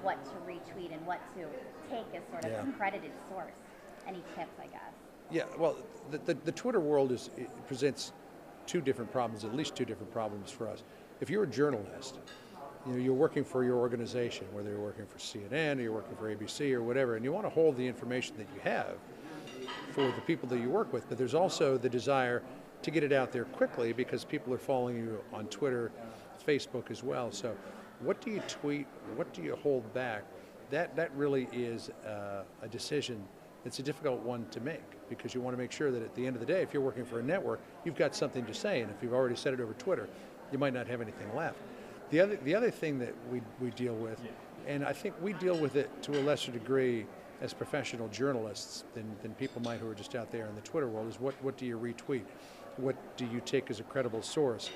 what to retweet and what to take as sort of Yeah. accredited source? Any tips, I guess? Yeah, well, the Twitter world it presents two different problems, at least two different problems for us. If you're a journalist, you're working for your organization, whether you're working for CNN or you're working for ABC or whatever, and you want to hold the information that you have for the people that you work with, but there's also the desire to get it out there quickly because people are following you on Twitter, Facebook as well. So what do you tweet? What do you hold back? That really is a decision. It's a difficult one to make because you want to make sure that at the end of the day, if you're working for a network, you've got something to say, and if you've already said it over Twitter, you might not have anything left. The other thing that we deal with, and I think we deal with it to a lesser degree as professional journalists than people might who are just out there in the Twitter world, is what do you retweet? What do you take as a credible source?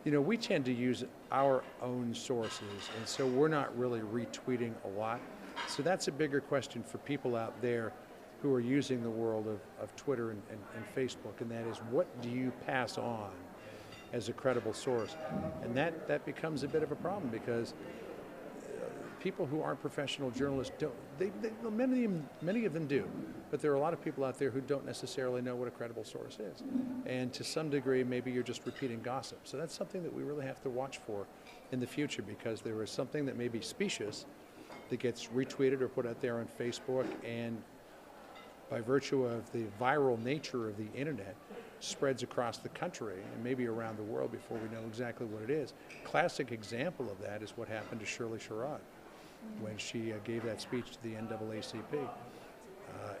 We tend to use our own sources, and so we're not really retweeting a lot. So that's a bigger question for people out there who are using the world of Twitter and Facebook, and that is, what do you pass on as a credible source? And that becomes a bit of a problem because people who aren't professional journalists don't, many of them do, but there are a lot of people out there who don't necessarily know what a credible source is. And to some degree, maybe you're just repeating gossip. So that's something that we really have to watch for in the future, because there is something that may be specious that gets retweeted or put out there on Facebook, and by virtue of the viral nature of the internet, spreads across the country and maybe around the world before we know exactly what it is. Classic example of that is what happened to Shirley Sherrod when she gave that speech to the NAACP.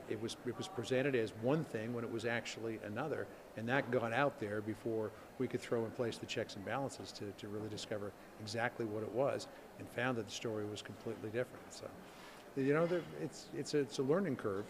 It was presented as one thing when it was actually another, and that got out there before we could throw in place the checks and balances to really discover exactly what it was, and found that the story was completely different. So, it's a learning curve.